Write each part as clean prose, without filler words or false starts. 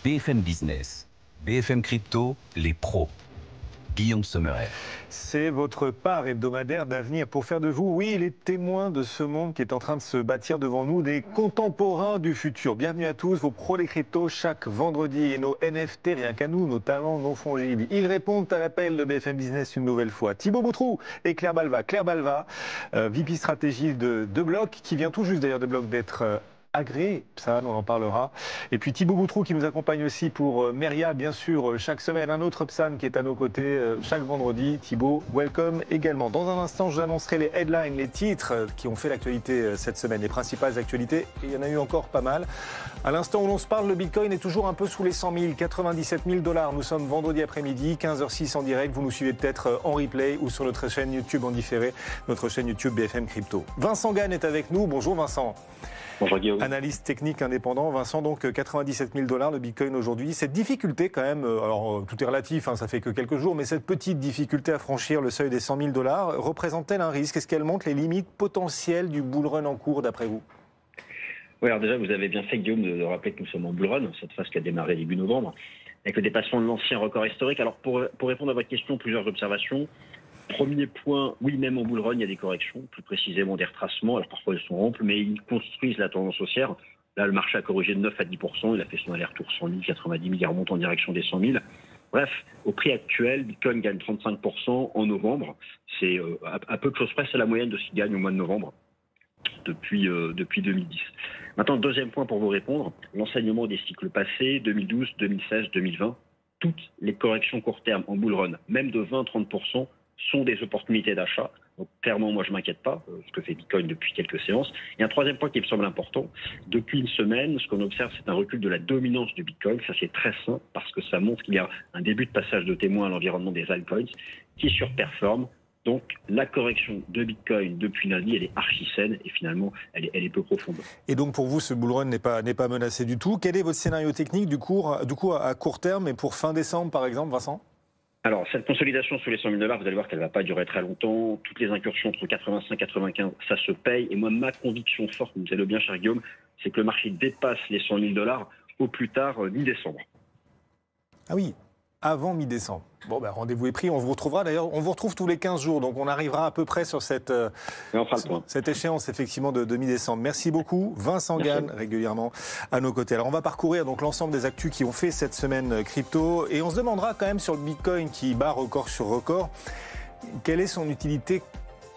BFM Business, BFM Crypto, les pros. Guillaume Sommerer. C'est votre part hebdomadaire d'avenir pour faire de vous, oui, les témoins de ce monde qui est en train de se bâtir devant nous, des contemporains du futur. Bienvenue à tous, vos pros des cryptos chaque vendredi et nos NFT, rien qu'à nous, nos talents non fongibles. Ils répondent à l'appel de BFM Business une nouvelle fois. Thibaut Boutroux et Claire Balva. Claire Balva, VP stratégie de Block, qui vient tout juste d'ailleurs de Block d'être agréé, ça on en parlera. Et puis Thibaut Boutroux qui nous accompagne aussi pour Meria, bien sûr, chaque semaine. Un autre Psan qui est à nos côtés chaque vendredi. Thibaut, welcome également. Dans un instant, je vous annoncerai les headlines, les titres qui ont fait l'actualité cette semaine, les principales actualités. Et il y en a eu encore pas mal. À l'instant où l'on se parle, le Bitcoin est toujours un peu sous les 100 000, 97 000 $. Nous sommes vendredi après-midi, 15h06 en direct. Vous nous suivez peut-être en replay ou sur notre chaîne YouTube en différé, notre chaîne YouTube BFM Crypto. Vincent Gann est avec nous. Bonjour Vincent. Bonjour Guillaume. Analyste technique indépendant. Vincent, donc 97 000 $ le Bitcoin aujourd'hui. Cette difficulté quand même, alors tout est relatif, hein, ça fait que quelques jours, mais cette petite difficulté à franchir le seuil des 100 000 $ représente-t-elle un risque? Est-ce qu'elle montre les limites potentielles du bull run en cours d'après vous? Oui, alors déjà, vous avez bien fait, Guillaume, de rappeler que nous sommes en bull run, cette phase qui a démarré début novembre, avec le dépassement de l'ancien record historique. Alors, pour répondre à votre question, plusieurs observations. Premier point, oui, même en bull run, il y a des corrections, plus précisément des retracements. Alors, parfois, ils sont amples, mais ils construisent la tendance haussière. Là, le marché a corrigé de 9 à 10%. Il a fait son aller-retour 100 000, 90 000, il remonte en direction des 100 000. Bref, au prix actuel, Bitcoin gagne 35% en novembre. C'est à peu de choses près, c'est la moyenne de ce qu'il gagne au mois de novembre depuis 2010. Maintenant, deuxième point pour vous répondre, l'enseignement des cycles passés, 2012, 2016, 2020, toutes les corrections court terme en bull run, même de 20-30%, sont des opportunités d'achat. Donc clairement, moi, je ne m'inquiète pas, ce que fait Bitcoin depuis quelques séances. Et un troisième point qui me semble important, depuis une semaine, ce qu'on observe, c'est un recul de la dominance du Bitcoin. Ça, c'est très sain parce que ça montre qu'il y a un début de passage de témoin à l'environnement des altcoins qui surperforme. Donc, la correction de Bitcoin depuis lundi, elle est archi saine et finalement, elle est peu profonde. Et donc, pour vous, ce bull run n'est pas menacé du tout. Quel est votre scénario technique du coup à court terme et pour fin décembre, par exemple, Vincent? Alors, cette consolidation sous les 100 000 $, vous allez voir qu'elle ne va pas durer très longtemps. Toutes les incursions entre 85 et 95, ça se paye. Et moi, ma conviction forte, vous savez bien, cher Guillaume, c'est que le marché dépasse les 100 000 $ au plus tard mi-décembre. Ah oui, avant mi-décembre. Bon, ben, rendez-vous est pris. On vous retrouvera d'ailleurs. On vous retrouve tous les 15 jours. Donc, on arrivera à peu près sur cette échéance, effectivement, de mi-décembre. Merci beaucoup. Vincent Gann, régulièrement à nos côtés. Alors, on va parcourir donc l'ensemble des actus qui ont fait cette semaine crypto. Et on se demandera quand même sur le Bitcoin qui bat record sur record, quelle est son utilité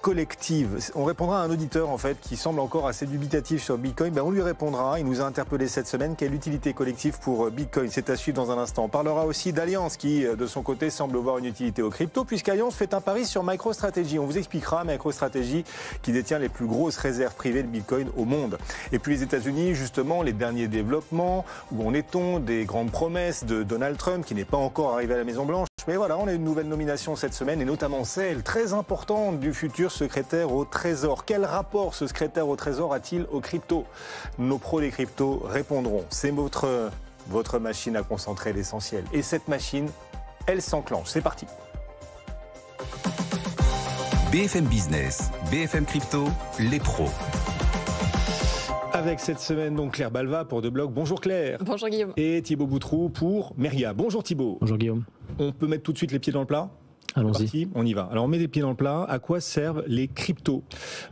collective. On répondra à un auditeur en fait qui semble encore assez dubitatif sur Bitcoin. Ben, on lui répondra. Il nous a interpellé cette semaine. Quelle utilité collective pour Bitcoin? C'est à suivre dans un instant. On parlera aussi d'Allianz qui, de son côté, semble voir une utilité aux crypto puisqu'Allianz fait un pari sur MicroStrategy. On vous expliquera MicroStrategy qui détient les plus grosses réserves privées de Bitcoin au monde. Et puis les États-Unis, justement, les derniers développements. Où en est-on des grandes promesses de Donald Trump qui n'est pas encore arrivé à la Maison-Blanche? Mais voilà, on a une nouvelle nomination cette semaine et notamment celle très importante du futur secrétaire au Trésor. Quel rapport ce secrétaire au Trésor a-t-il aux cryptos? Nos pros des cryptos répondront. C'est votre machine à concentrer l'essentiel. Et cette machine, elle s'enclenche. C'est parti. BFM Business, BFM Crypto, les pros. Avec cette semaine, donc Claire Balva pour The Block. Bonjour Claire. Bonjour Guillaume. Et Thibaut Boutroux pour Meria. Bonjour Thibaut. Bonjour Guillaume. On peut mettre tout de suite les pieds dans le plat? Allons-y. On y va. Alors on met les pieds dans le plat. À quoi servent les cryptos?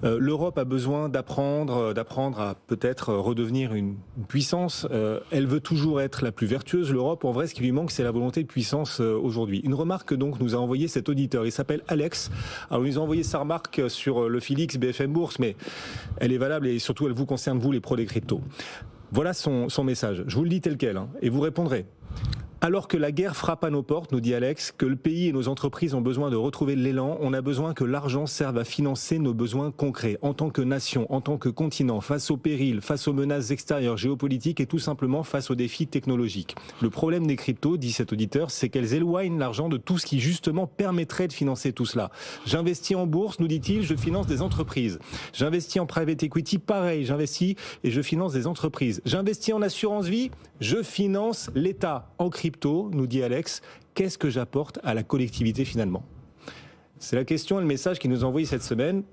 L'Europe a besoin d'apprendre à peut-être redevenir une puissance. Elle veut toujours être la plus vertueuse. L'Europe, en vrai, ce qui lui manque, c'est la volonté de puissance aujourd'hui. Une remarque que donc nous a envoyé cet auditeur. Il s'appelle Alex. Alors il nous a envoyé sa remarque sur le Félix BFM Bourse, mais elle est valable et surtout elle vous concerne vous, les pros des cryptos. Voilà son message. Je vous le dis tel quel, et vous répondrez. Alors que la guerre frappe à nos portes, nous dit Alex, que le pays et nos entreprises ont besoin de retrouver l'élan, on a besoin que l'argent serve à financer nos besoins concrets, en tant que nation, en tant que continent, face aux périls, face aux menaces extérieures, géopolitiques et tout simplement face aux défis technologiques. Le problème des cryptos, dit cet auditeur, c'est qu'elles éloignent l'argent de tout ce qui justement permettrait de financer tout cela. J'investis en bourse, nous dit-il, je finance des entreprises. J'investis en private equity, pareil, j'investis et je finance des entreprises. J'investis en assurance vie, je finance l'État. En crypto, nous dit Alex, qu'est-ce que j'apporte à la collectivité finalement? C'est la question et le message qu'il nous a envoyé cette semaine.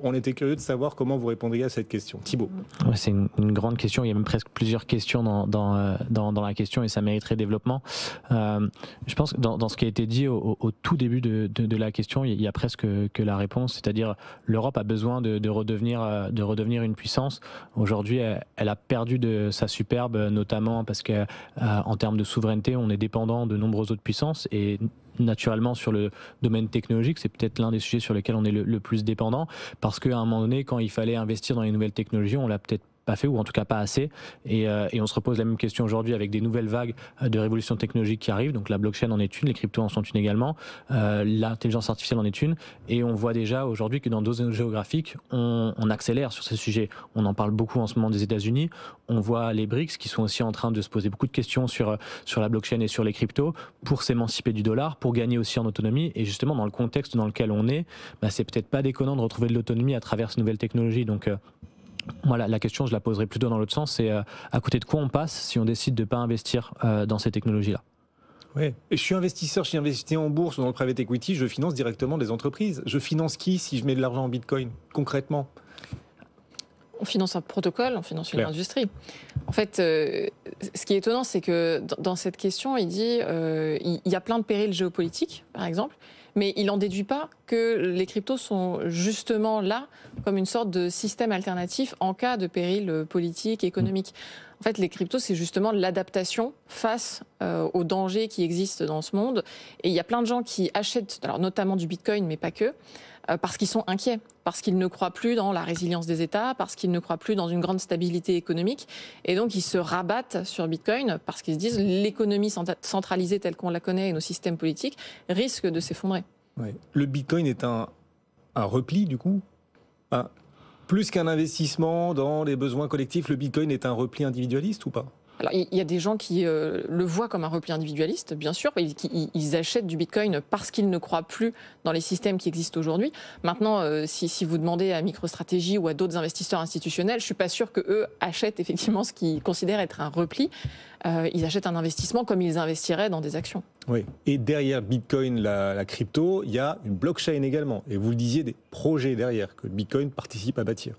On était curieux de savoir comment vous répondriez à cette question. Thibaut. Ouais, c'est une grande question. Il y a même presque plusieurs questions dans la question et ça mériterait développement. Je pense que dans ce qui a été dit au tout début de la question, il y a presque que la réponse, c'est-à-dire l'Europe a besoin de redevenir une puissance. Aujourd'hui, elle a perdu de sa superbe, notamment parce que en termes de souveraineté, on est dépendant de nombreuses autres puissances et naturellement sur le domaine technologique, c'est peut-être l'un des sujets sur lesquels on est le plus dépendant, parce qu'à un moment donné, quand il fallait investir dans les nouvelles technologies, on l'a peut-être pas fait, ou en tout cas pas assez, et on se repose la même question aujourd'hui avec des nouvelles vagues de révolution technologique qui arrivent. Donc la blockchain en est une, les cryptos en sont une également, l'intelligence artificielle en est une, et on voit déjà aujourd'hui que dans d'autres zones géographiques, on accélère sur ces sujets. On en parle beaucoup en ce moment des États-Unis, on voit les BRICS qui sont aussi en train de se poser beaucoup de questions sur la blockchain et sur les cryptos pour s'émanciper du dollar, pour gagner aussi en autonomie, et justement dans le contexte dans lequel on est, c'est peut-être pas déconnant de retrouver de l'autonomie à travers ces nouvelles technologies. Donc voilà, la question, je la poserai plutôt dans l'autre sens, c'est à côté de quoi on passe si on décide de ne pas investir dans ces technologies-là. Oui, je suis investisseur, je suis investi en bourse ou dans le private equity, je finance directement des entreprises. Je finance qui si je mets de l'argent en bitcoin, concrètement ? On finance un protocole, on finance une industrie. En fait, ce qui est étonnant, c'est que dans cette question, il dit il y a plein de périls géopolitiques, par exemple, mais il n'en déduit pas que les cryptos sont justement là comme une sorte de système alternatif en cas de péril politique, économique. En fait, les cryptos, c'est justement l'adaptation face aux dangers qui existent dans ce monde. Et il y a plein de gens qui achètent, alors notamment du bitcoin, mais pas que, parce qu'ils sont inquiets, parce qu'ils ne croient plus dans la résilience des États, parce qu'ils ne croient plus dans une grande stabilité économique. Et donc, ils se rabattent sur Bitcoin parce qu'ils se disent l'économie centralisée telle qu'on la connaît et nos systèmes politiques risquent de s'effondrer. Ouais. Le Bitcoin est un repli, du coup ? Plus qu'un investissement dans les besoins collectifs, le Bitcoin est un repli individualiste ou pas ? Alors, il y a des gens qui le voient comme un repli individualiste, bien sûr. Ils achètent du Bitcoin parce qu'ils ne croient plus dans les systèmes qui existent aujourd'hui. Maintenant, si vous demandez à MicroStrategy ou à d'autres investisseurs institutionnels, je ne suis pas sûr qu'eux achètent effectivement ce qu'ils considèrent être un repli. Ils achètent un investissement comme ils investiraient dans des actions. Oui. Et derrière Bitcoin, la crypto, il y a une blockchain également. Et vous le disiez, des projets derrière que Bitcoin participe à bâtir.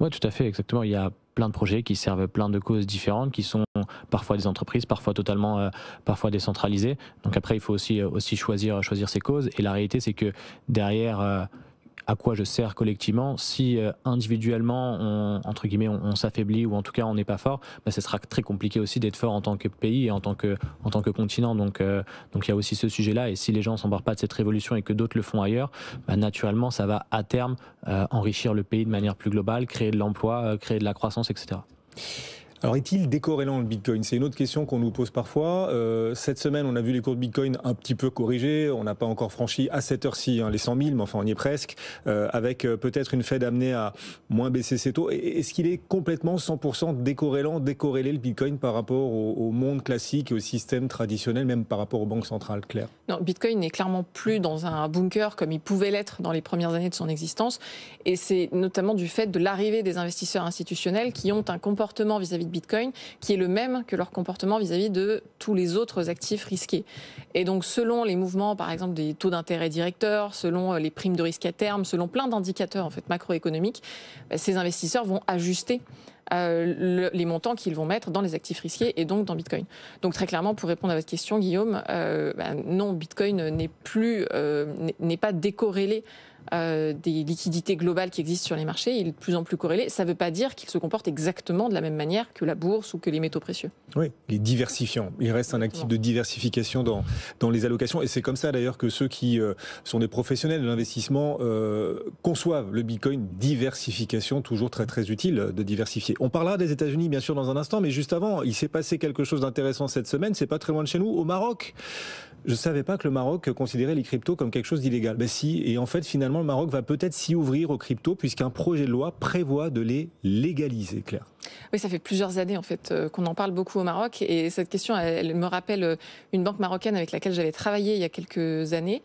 Oui, tout à fait, exactement. Il y a plein de projets qui servent plein de causes différentes, qui sont parfois des entreprises, parfois totalement, parfois décentralisées. Donc après, il faut aussi choisir ses causes. Et la réalité, c'est que derrière, à quoi je sers collectivement, si individuellement, entre guillemets, on s'affaiblit ou en tout cas on n'est pas fort, ce sera très compliqué aussi d'être fort en tant que pays et en tant que continent. Donc il y a aussi ce sujet-là. Et si les gens ne s'embarquent pas de cette révolution et que d'autres le font ailleurs, naturellement, ça va à terme enrichir le pays de manière plus globale, créer de l'emploi, créer de la croissance, etc. Alors, est-il décorrélant le Bitcoin ? C'est une autre question qu'on nous pose parfois. Cette semaine, on a vu les cours de Bitcoin un petit peu corrigés. On n'a pas encore franchi à cette heure-ci les 100 000, mais enfin, on y est presque. Avec peut-être une Fed amenée à moins baisser ses taux. Est-ce qu'il est complètement 100% décorrélé le Bitcoin par rapport au monde classique et au système traditionnel, même par rapport aux banques centrales, Claire ? Non, Bitcoin n'est clairement plus dans un bunker comme il pouvait l'être dans les premières années de son existence. Et c'est notamment du fait de l'arrivée des investisseurs institutionnels qui ont un comportement vis-à-vis de Bitcoin qui est le même que leur comportement vis-à-vis de tous les autres actifs risqués. Et donc, selon les mouvements, par exemple, des taux d'intérêt directeurs, selon les primes de risque à terme, selon plein d'indicateurs en fait, macroéconomiques, ces investisseurs vont ajuster les montants qu'ils vont mettre dans les actifs risqués et donc dans Bitcoin. Donc très clairement, pour répondre à votre question, Guillaume, non, Bitcoin n'est pas décorrélé des liquidités globales qui existent sur les marchés. Il est de plus en plus corrélé. Ça ne veut pas dire qu'il se comporte exactement de la même manière que la bourse ou que les métaux précieux. Oui, il est diversifiant. Il reste un actif de diversification dans les allocations. Et c'est comme ça d'ailleurs que ceux qui sont des professionnels de l'investissement conçoivent le Bitcoin. Diversification, toujours très très utile de diversifier. On parlera des États-Unis bien sûr dans un instant, mais juste avant, il s'est passé quelque chose d'intéressant cette semaine. C'est pas très loin de chez nous, au Maroc. Je ne savais pas que le Maroc considérait les cryptos comme quelque chose d'illégal. Ben si, et en fait finalement le Maroc va peut-être s'y ouvrir aux cryptos puisqu'un projet de loi prévoit de les légaliser, Claire. Oui, ça fait plusieurs années en fait qu'on en parle beaucoup au Maroc et cette question, elle me rappelle une banque marocaine avec laquelle j'avais travaillé il y a quelques années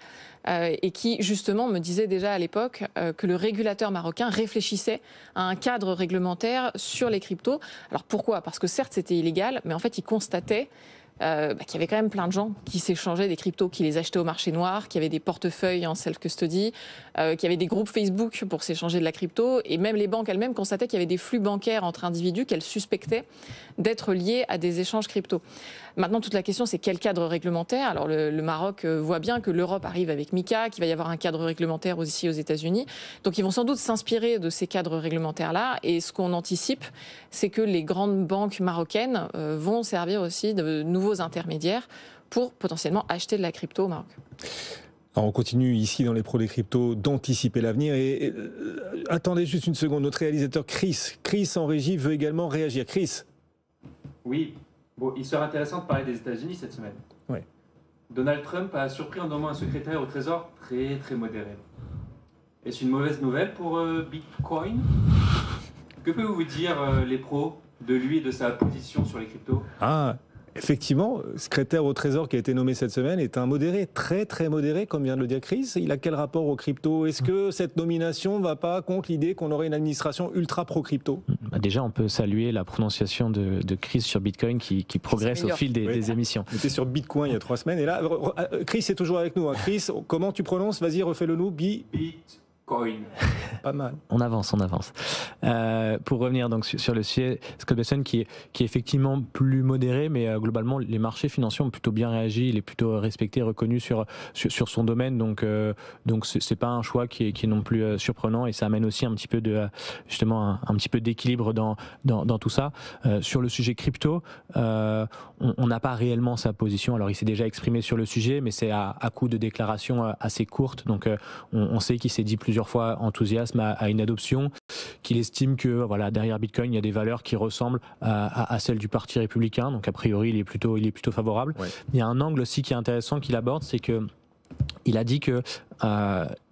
et qui justement me disait déjà à l'époque que le régulateur marocain réfléchissait à un cadre réglementaire sur les cryptos. Alors pourquoi ? Parce que certes c'était illégal, mais en fait il constatait qu'il y avait quand même plein de gens qui s'échangeaient des cryptos, qui les achetaient au marché noir, qui avaient des portefeuilles en self-custody, qui avaient des groupes Facebook pour s'échanger de la crypto. Et même les banques elles-mêmes constataient qu'il y avait des flux bancaires entre individus qu'elles suspectaient d'être liés à des échanges crypto. Maintenant, toute la question, c'est quel cadre réglementaire. Alors, le Maroc voit bien que l'Europe arrive avec MiCA, qu'il va y avoir un cadre réglementaire aussi aux États-Unis. Donc, ils vont sans doute s'inspirer de ces cadres réglementaires-là. Et ce qu'on anticipe, c'est que les grandes banques marocaines vont servir aussi de nouveaux intermédiaires pour potentiellement acheter de la crypto au Maroc. Alors on continue ici dans les pros des cryptos d'anticiper l'avenir et attendez juste une seconde, notre réalisateur Chris en régie veut également réagir. Chris. Oui, bon, il serait intéressant de parler des États-Unis cette semaine. Oui. Donald Trump a surpris en nommant un secrétaire au Trésor très très modéré. Est-ce une mauvaise nouvelle pour Bitcoin? Que peuvent-vous dire les pros de lui et de sa position sur les cryptos? Effectivement, secrétaire au Trésor qui a été nommé cette semaine est un modéré, très très modéré, comme vient de le dire Chris. Il a quel rapport aux cryptos? Est-ce que cette nomination ne va pas contre l'idée qu'on aurait une administration ultra pro-crypto? Déjà, on peut saluer la prononciation de Chris sur Bitcoin qui progresse au fil des émissions. On était sur Bitcoin il y a 3 semaines et là, Chris est toujours avec nous. Hein. Chris, comment tu prononces? Vas-y, refais-le nous. Bitcoin. Pas mal. On avance. Pour revenir donc sur le sujet, Scott Bessent qui est effectivement plus modéré, mais globalement les marchés financiers ont plutôt bien réagi. Il est plutôt respecté, reconnu sur son domaine, donc c'est pas un choix qui est non plus surprenant et ça amène aussi un petit peu justement un petit peu d'équilibre dans tout ça. Sur le sujet crypto, on n'a pas réellement sa position. Alors il s'est déjà exprimé sur le sujet, mais c'est à coup de déclarations assez courtes. Donc on sait qu'il s'est dit plusieurs fois enthousiasme à une adoption, qu'il estime que voilà, derrière Bitcoin il y a des valeurs qui ressemblent à celles du Parti républicain, donc a priori il est plutôt favorable. Ouais. Il y a un angle aussi qui est intéressant qu'il aborde, c'est que il a dit que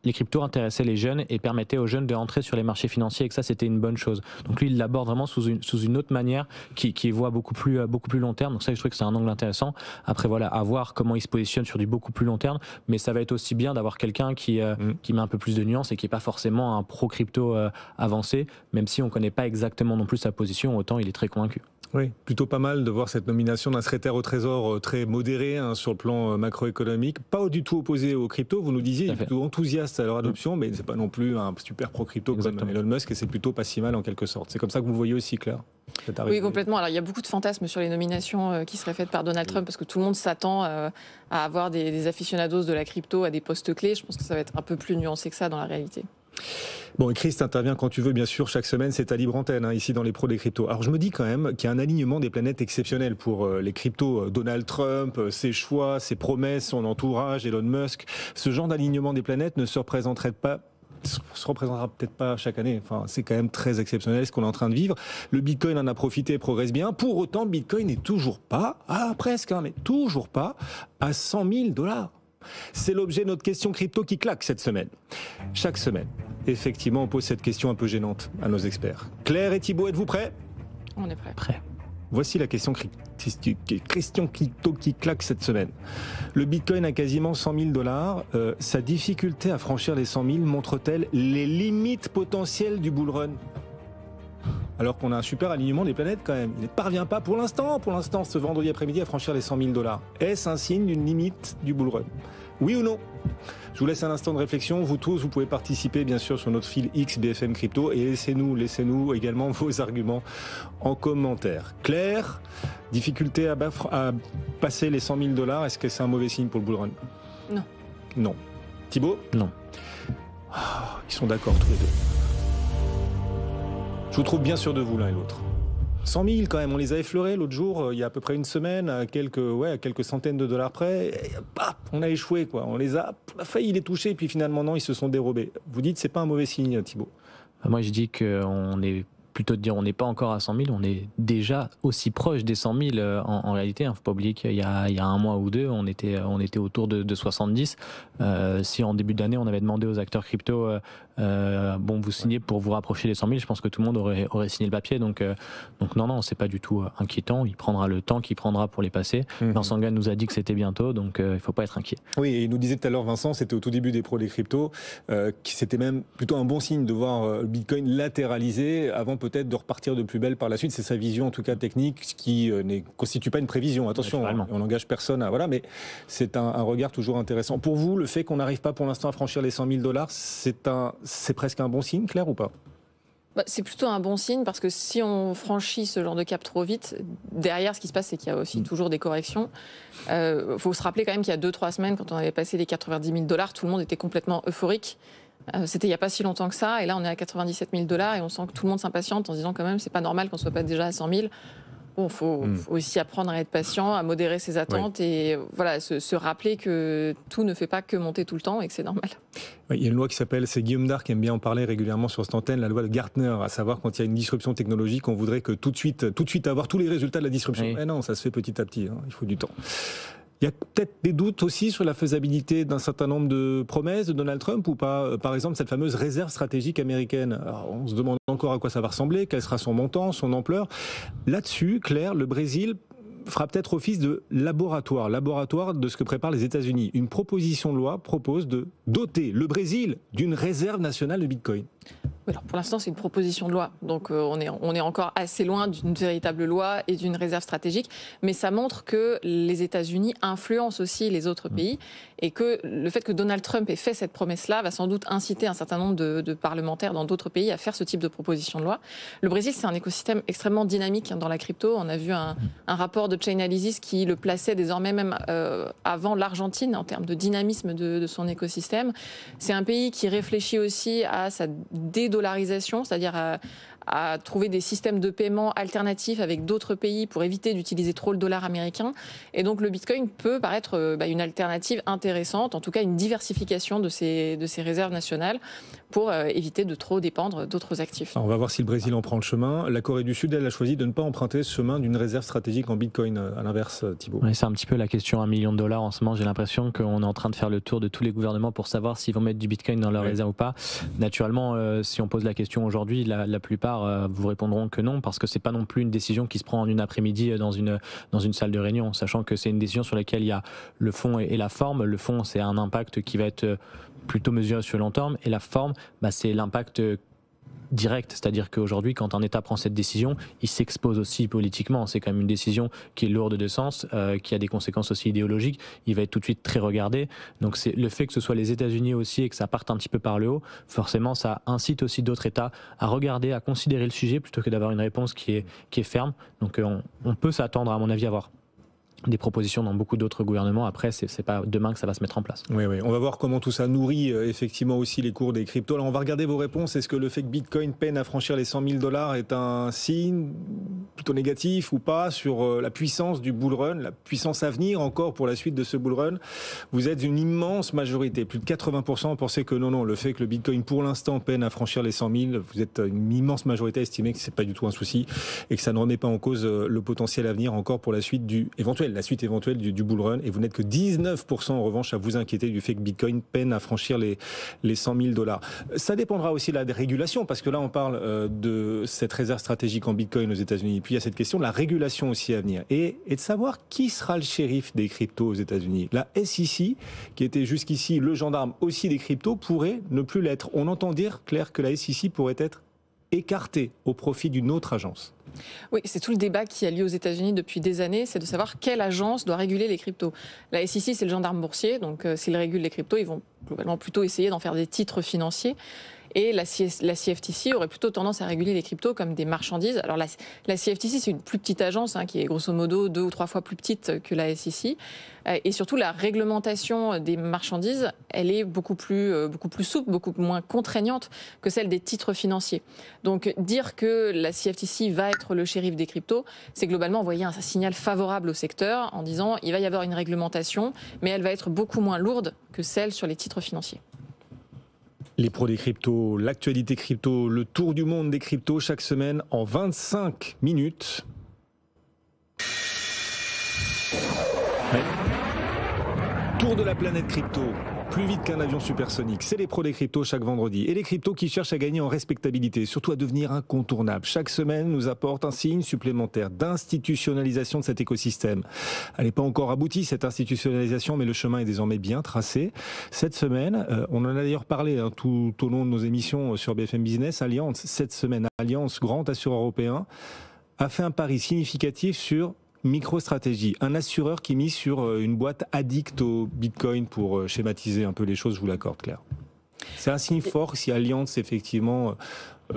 les cryptos intéressaient les jeunes et permettaient aux jeunes de rentrer sur les marchés financiers et que ça c'était une bonne chose. Donc lui il l'aborde vraiment sous une autre manière qui voit beaucoup plus long terme. Donc ça je trouve que c'est un angle intéressant. Après voilà, à voir comment il se positionne sur du beaucoup plus long terme, mais ça va être aussi bien d'avoir quelqu'un qui met un peu plus de nuances et qui n'est pas forcément un pro crypto avancé, même si on connaît pas exactement non plus sa position, autant il est très convaincu. Oui, plutôt pas mal de voir cette nomination d'un secrétaire au Trésor très modéré sur le plan macroéconomique, pas du tout opposé aux cryptos. Vous nous disiez, il est plutôt enthousiaste à leur adoption, mais c'est pas non plus un super pro-crypto comme Elon Musk et c'est plutôt pas si mal en quelque sorte. C'est comme ça que vous le voyez aussi, Claire? Oui, complètement. Alors il y a beaucoup de fantasmes sur les nominations qui seraient faites par Donald Trump parce que tout le monde s'attend à avoir des aficionados de la crypto à des postes clés. Je pense que ça va être un peu plus nuancé que ça dans la réalité. Bon, et Chris, t'interviens quand tu veux, bien sûr, chaque semaine, c'est ta libre antenne, ici dans les pros des cryptos. Alors je me dis quand même qu'il y a un alignement des planètes exceptionnel pour les cryptos. Donald Trump, ses choix, ses promesses, son entourage, Elon Musk. Ce genre d'alignement des planètes ne se représentera peut-être pas chaque année. Enfin, c'est quand même très exceptionnel ce qu'on est en train de vivre. Le Bitcoin en a profité et progresse bien. Pour autant, Bitcoin n'est toujours pas, presque, mais toujours pas à 100 000 $. C'est l'objet de notre question crypto qui claque cette semaine. Chaque semaine, effectivement, on pose cette question un peu gênante à nos experts. Claire et Thibaut, êtes-vous prêts? On est prêts. Voici la question crypto qui claque cette semaine. Le Bitcoin a quasiment 100 000 $. Sa difficulté à franchir les 100 000 montre-t-elle les limites potentielles du bull run? Alors qu'on a un super alignement des planètes quand même. Il ne parvient pas pour l'instant, ce vendredi après-midi à franchir les 100 000 $. Est-ce un signe d'une limite du bull run? Oui ou non? Je vous laisse un instant de réflexion. Vous tous, vous pouvez participer bien sûr sur notre fil X BFM Crypto et laissez-nous également vos arguments en commentaire. Claire, difficulté à passer les 100 000 $, est-ce que c'est un mauvais signe pour le bull run? Non. Thibaut? Non. Ils sont d'accord tous les deux. Je vous trouve bien sûr de vous l'un et l'autre. 100 000 quand même, on les a effleurés l'autre jour, il y a à peu près une semaine, à quelques centaines de dollars près, et, on a échoué quoi. On a failli les toucher, puis finalement non, ils se sont dérobés. Vous dites c'est pas un mauvais signe, Thibaut? Moi je dis qu'on est plutôt de dire on n'est pas encore à 100 000, on est déjà aussi proche des 100 000 en réalité. Il ne faut pas oublier qu'il y a un mois ou deux, on était autour de 70. Si en début d'année on avait demandé aux acteurs crypto vous signez pour vous rapprocher des 100 000, je pense que tout le monde aurait signé le papier. Donc non, c'est pas du tout inquiétant. Il prendra le temps qu'il prendra pour les passer. Vincent Gann nous a dit que c'était bientôt, donc il faut pas être inquiet. Oui, et il nous disait tout à l'heure, Vincent, c'était au tout début des pros des cryptos, c'était même plutôt un bon signe de voir le Bitcoin latéraliser avant peut-être de repartir de plus belle par la suite. C'est sa vision, en tout cas technique, qui ne constitue pas une prévision. Attention, on n'engage personne à... Voilà, mais c'est un regard toujours intéressant. Pour vous, le fait qu'on n'arrive pas pour l'instant à franchir les 100 000 $, c'est presque un bon signe, Claire, ou pas ? C'est plutôt un bon signe parce que si on franchit ce genre de cap trop vite, derrière ce qui se passe, c'est qu'il y a aussi toujours des corrections. Faut se rappeler quand même qu'il y a 2-3 semaines, quand on avait passé les 90 000 $, tout le monde était complètement euphorique. C'était il n'y a pas si longtemps que ça, et là on est à 97 000 $ et on sent que tout le monde s'impatiente en se disant quand même c'est pas normal qu'on soit pas déjà à 100 000. Bon, faut aussi apprendre à être patient, à modérer ses attentes et voilà, se rappeler que tout ne fait pas que monter tout le temps et que c'est normal. Il y a une loi qui s'appelle, c'est Guillaume Dard qui aime bien en parler régulièrement sur cette antenne, la loi de Gartner, à savoir quand il y a une disruption technologique, on voudrait que tout de suite avoir tous les résultats de la disruption. Mais non, ça se fait petit à petit, il faut du temps. Il y a peut-être des doutes aussi sur la faisabilité d'un certain nombre de promesses de Donald Trump ou pas. Par exemple, cette fameuse réserve stratégique américaine. Alors, on se demande encore à quoi ça va ressembler, quel sera son montant, son ampleur. Là-dessus, Claire, le Brésil fera peut-être office de laboratoire de ce que préparent les États-Unis. Une proposition de loi propose de doter le Brésil d'une réserve nationale de Bitcoin. Alors pour l'instant, c'est une proposition de loi, donc on est encore assez loin d'une véritable loi et d'une réserve stratégique, mais ça montre que les États-Unis influencent aussi les autres pays et que le fait que Donald Trump ait fait cette promesse-là va sans doute inciter un certain nombre de parlementaires dans d'autres pays à faire ce type de proposition de loi. Le Brésil, c'est un écosystème extrêmement dynamique dans la crypto. On a vu un rapport de Chainalysis qui le plaçait désormais même avant l'Argentine en termes de dynamisme de son écosystème. C'est un pays qui réfléchit aussi à sa dédollarisation, c'est-à-dire à trouver des systèmes de paiement alternatifs avec d'autres pays pour éviter d'utiliser trop le dollar américain. Et donc le Bitcoin peut paraître une alternative intéressante, en tout cas une diversification de ces réserves nationales pour éviter de trop dépendre d'autres actifs. Alors on va voir si le Brésil en prend le chemin. La Corée du Sud, elle a choisi de ne pas emprunter ce chemin d'une réserve stratégique en Bitcoin, à l'inverse, Thibault. Oui, c'est un petit peu la question $1 million en ce moment. J'ai l'impression qu'on est en train de faire le tour de tous les gouvernements pour savoir s'ils vont mettre du Bitcoin dans leur réserve ou pas. Naturellement, si on pose la question aujourd'hui, la plupart vous répondront que non, parce que c'est pas non plus une décision qui se prend en une après-midi dans une salle de réunion, sachant que c'est une décision sur laquelle il y a le fond et la forme. Le fond, c'est un impact qui va être plutôt mesuré sur le long terme, et la forme, c'est l'impact direct, c'est-à-dire qu'aujourd'hui, quand un État prend cette décision, il s'expose aussi politiquement. C'est quand même une décision qui est lourde de sens, qui a des conséquences aussi idéologiques. Il va être tout de suite très regardé. Donc c'est le fait que ce soit les États-Unis aussi et que ça parte un petit peu par le haut, forcément, ça incite aussi d'autres États à regarder, à considérer le sujet plutôt que d'avoir une réponse qui est ferme. Donc on peut s'attendre, à mon avis, à avoir des propositions dans beaucoup d'autres gouvernements. Après, c'est pas demain que ça va se mettre en place. Oui. On va voir comment tout ça nourrit effectivement aussi les cours des cryptos. Alors, on va regarder vos réponses. Est-ce que le fait que Bitcoin peine à franchir les 100 000 $ est un signe plutôt négatif ou pas sur la puissance du bull run, la puissance à venir encore pour la suite de ce bull run? Vous êtes une immense majorité, plus de 80% pensaient que non, le fait que le Bitcoin pour l'instant peine à franchir les 100 000, vous êtes une immense majorité à estimer que c'est pas du tout un souci et que ça ne remet pas en cause le potentiel à venir encore pour la suite la suite éventuelle du bull run, et vous n'êtes que 19% en revanche à vous inquiéter du fait que Bitcoin peine à franchir les 100 000 $. Ça dépendra aussi de la régulation, parce que là on parle de cette réserve stratégique en Bitcoin aux États-Unis, puis il y a cette question de la régulation aussi à venir, et de savoir qui sera le shérif des cryptos aux États-Unis. La SEC, qui était jusqu'ici le gendarme aussi des cryptos, pourrait ne plus l'être. On entend dire, Claire, que la SEC pourrait être écartée au profit d'une autre agence. Oui, c'est tout le débat qui a lieu aux États-Unis depuis des années, c'est de savoir quelle agence doit réguler les cryptos. La SEC, c'est le gendarme boursier, donc s'ils régulent les cryptos, ils vont globalement plutôt essayer d'en faire des titres financiers. Et la CFTC aurait plutôt tendance à réguler les cryptos comme des marchandises. Alors la CFTC, c'est une plus petite agence qui est grosso modo 2 ou 3 fois plus petite que la SEC. Et surtout, la réglementation des marchandises, elle est beaucoup plus souple, beaucoup moins contraignante que celle des titres financiers. Donc dire que la CFTC va être le shérif des cryptos, c'est globalement envoyer un signal favorable au secteur en disant il va y avoir une réglementation, mais elle va être beaucoup moins lourde que celle sur les titres financiers. Les pros des cryptos, l'actualité crypto, le tour du monde des cryptos chaque semaine en 25 minutes. Ouais. Tour de la planète crypto. plus vite qu'un avion supersonique. C'est les pros des cryptos chaque vendredi. Et les cryptos qui cherchent à gagner en respectabilité, surtout à devenir incontournables. Chaque semaine nous apporte un signe supplémentaire d'institutionnalisation de cet écosystème. Elle n'est pas encore aboutie, cette institutionnalisation, mais le chemin est désormais bien tracé. Cette semaine, on en a d'ailleurs parlé tout au long de nos émissions sur BFM Business, Allianz, cette semaine, Allianz, grand assureur européen, a fait un pari significatif sur MicroStrategy, un assureur qui mise sur une boîte addict au Bitcoin, pour schématiser un peu les choses, je vous l'accorde, Claire. C'est un signe fort si Allianz effectivement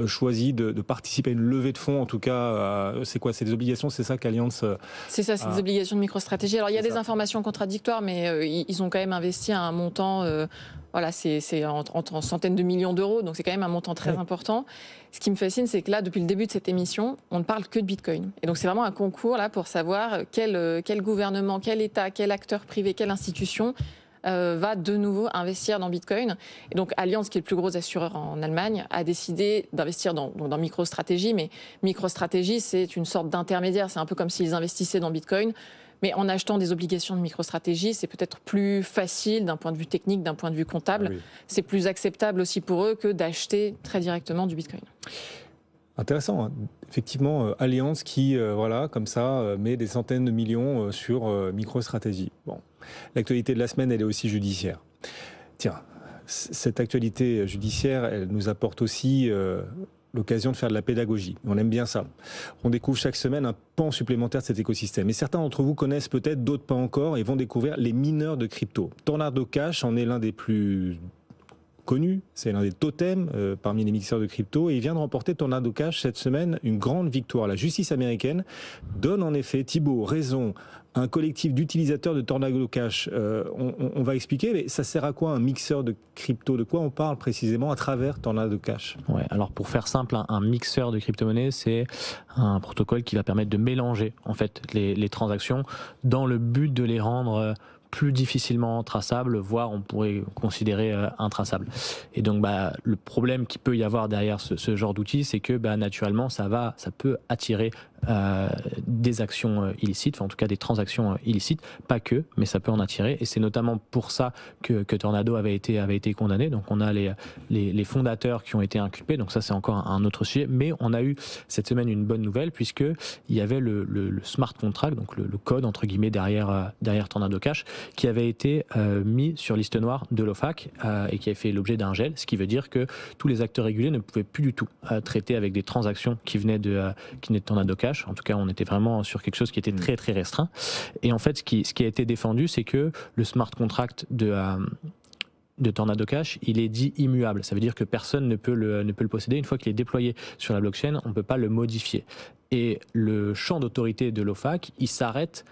choisit de participer à une levée de fonds, en tout cas, c'est quoi, c'est des obligations, c'est ça qu'Allianz... C'est ça, c'est des obligations de MicroStrategy. Alors il y a des informations contradictoires, mais ils ont quand même investi un montant... Voilà, c'est en centaines de millions d'euros, donc c'est quand même un montant très important. Ce qui me fascine, c'est que là, depuis le début de cette émission, on ne parle que de Bitcoin. Et donc c'est vraiment un concours là pour savoir quel gouvernement, quel État, quel acteur privé, quelle institution va de nouveau investir dans Bitcoin. Et donc Allianz, qui est le plus gros assureur en Allemagne, a décidé d'investir dans MicroStrategy. Mais MicroStrategy, c'est une sorte d'intermédiaire. C'est un peu comme s'ils investissaient dans Bitcoin. Mais en achetant des obligations de MicroStrategy, c'est peut-être plus facile d'un point de vue technique, d'un point de vue comptable. Ah oui. C'est plus acceptable aussi pour eux que d'acheter très directement du Bitcoin. Intéressant, hein. Effectivement, Allianz qui, voilà, comme ça, met des centaines de millions sur MicroStrategy. Bon, l'actualité de la semaine, elle est aussi judiciaire. Tiens, cette actualité judiciaire, elle nous apporte aussi l'occasion de faire de la pédagogie. On aime bien ça. On découvre chaque semaine un pan supplémentaire de cet écosystème. Et certains d'entre vous connaissent peut-être, d'autres pas encore, et vont découvrir les mineurs de crypto. Tornado Cash en est l'un des plus connu, c'est l'un des totems parmi les mixeurs de crypto, et il vient de remporter Tornado Cash cette semaine une grande victoire. La justice américaine donne en effet, Thibault, raison à un collectif d'utilisateurs de Tornado Cash. On va expliquer, mais ça sert à quoi un mixeur de crypto? De quoi on parle précisément à travers Tornado Cash? Ouais, alors pour faire simple, un mixeur de crypto-monnaies, c'est un protocole qui va permettre de mélanger en fait les transactions dans le but de les rendre plus difficilement traçable, voire on pourrait considérer intraçable. Et donc le problème qu'il peut y avoir derrière ce genre d'outil, c'est que naturellement ça peut attirer des actions illicites, enfin en tout cas des transactions illicites, pas que, mais ça peut en attirer, et c'est notamment pour ça que Tornado avait été condamné. Donc on a les fondateurs qui ont été inculpés, donc ça c'est encore un autre sujet, mais on a eu cette semaine une bonne nouvelle, puisque il y avait le smart contract, donc le code entre guillemets derrière Tornado Cash, qui avait été mis sur liste noire de l'OFAC et qui a fait l'objet d'un gel, ce qui veut dire que tous les acteurs réguliers ne pouvaient plus du tout traiter avec des transactions qui venaient de Tornado Cash. En tout cas, on était vraiment sur quelque chose qui était très très restreint. Et en fait, ce qui a été défendu, c'est que le smart contract de Tornado Cash, il est dit immuable. Ça veut dire que personne ne peut le posséder. Une fois qu'il est déployé sur la blockchain, on ne peut pas le modifier. Et le champ d'autorité de l'OFAC, il s'arrête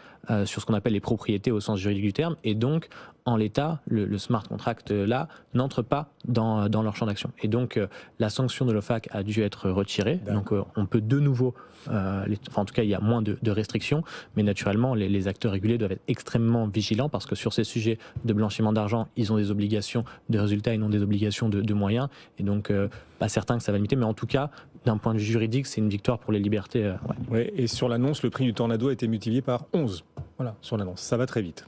sur ce qu'on appelle les propriétés au sens juridique du terme. Et donc, en l'état, le smart contract là n'entre pas dans leur champ d'action. Et donc, la sanction de l'OFAC a dû être retirée. Donc, on peut de nouveau, en tout cas, il y a moins de restrictions. Mais naturellement, les acteurs réguliers doivent être extrêmement vigilants parce que sur ces sujets de blanchiment d'argent, ils ont des obligations de résultats et non des obligations de moyens. Et donc, pas certain que ça va limiter. Mais en tout cas, d'un point de vue juridique, c'est une victoire pour les libertés. Ouais, et sur l'annonce, le prix du Tornado a été multiplié par 11. Voilà, sur l'annonce. Ça va très vite.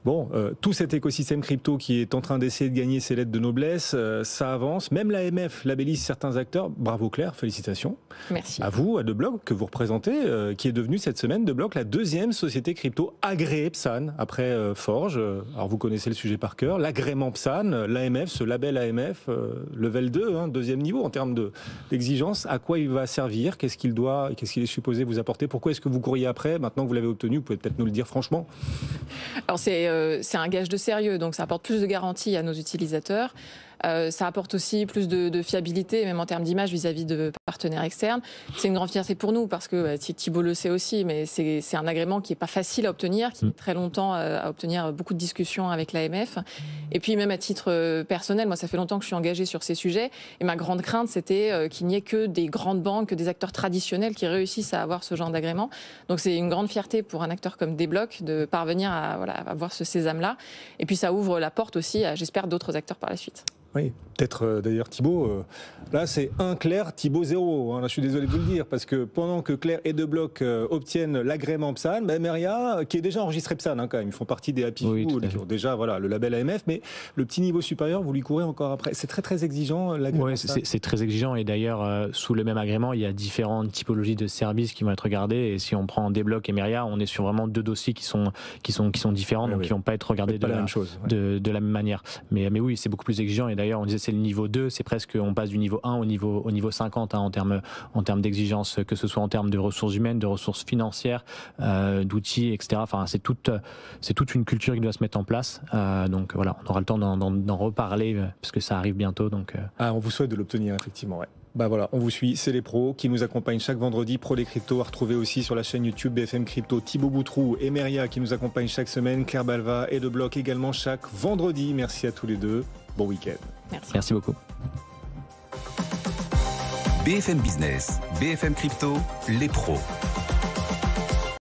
Bon, tout cet écosystème crypto qui est en train d'essayer de gagner ses lettres de noblesse, ça avance. Même l'AMF labellise certains acteurs. Bravo Claire, félicitations. Merci. À vous, à DeBlock, que vous représentez, qui est devenue cette semaine, DeBlock, la deuxième société crypto agréée PSAN, après Forge. Alors vous connaissez le sujet par cœur. L'agrément PSAN, l'AMF, ce label AMF, level 2, deuxième niveau en termes d'exigence. À quoi il va servir? Qu'est-ce qu'il est supposé vous apporter? Pourquoi est-ce que vous couriez après? Maintenant que vous l'avez obtenu, vous pouvez peut-être nous le dire franchement. Alors c'est un gage de sérieux, donc ça apporte plus de garanties à nos utilisateurs. Ça apporte aussi plus de fiabilité, même en termes d'image vis-à-vis de partenaires externes. C'est une grande fierté pour nous parce que Thibault le sait aussi, mais c'est un agrément qui n'est pas facile à obtenir, qui met très longtemps à obtenir, beaucoup de discussions avec l'AMF. Et puis même à titre personnel, moi ça fait longtemps que je suis engagée sur ces sujets et ma grande crainte c'était qu'il n'y ait que des grandes banques, que des acteurs traditionnels qui réussissent à avoir ce genre d'agrément. Donc c'est une grande fierté pour un acteur comme DeBlock de parvenir à avoir ce sésame-là. Et puis ça ouvre la porte aussi à, j'espère, d'autres acteurs par la suite. Oui, Peut-être d'ailleurs Thibaut, là c'est 1 Claire, Thibaut 0. Hein, là, je suis désolé de vous le dire, parce que pendant que Claire et De Bloc obtiennent l'agrément PSAN, Meria, qui est déjà enregistré PSAN quand même, ils font partie des Happy Few, qui ont déjà le label AMF, mais le petit niveau supérieur, vous lui courez encore après. C'est très très exigeant l'agrément. Oui, c'est très exigeant, et d'ailleurs sous le même agrément, il y a différentes typologies de services qui vont être regardées, et si on prend D-Block et Meria, on est sur vraiment 2 dossiers qui sont différents, donc qui ne vont pas être regardés de la même manière. Mais oui, c'est beaucoup plus exigeant, et d'ailleurs on disait c'est le niveau 2, c'est presque, on passe du niveau 1 au niveau 50 en termes d'exigence, que ce soit en termes de ressources humaines, de ressources financières, d'outils, etc. Enfin, c'est toute une culture qui doit se mettre en place. Donc voilà, on aura le temps d'en reparler parce que ça arrive bientôt. Donc, on vous souhaite de l'obtenir, effectivement, ouais. Voilà, on vous suit, c'est les pros qui nous accompagnent chaque vendredi. Pro des cryptos à retrouver aussi sur la chaîne YouTube BFM Crypto. Thibaut Boutroux et Meria qui nous accompagnent chaque semaine. Claire Balva et De Bloc également chaque vendredi. Merci à tous les deux. Bon week-end. Merci beaucoup. BFM Business, BFM Crypto, les pros.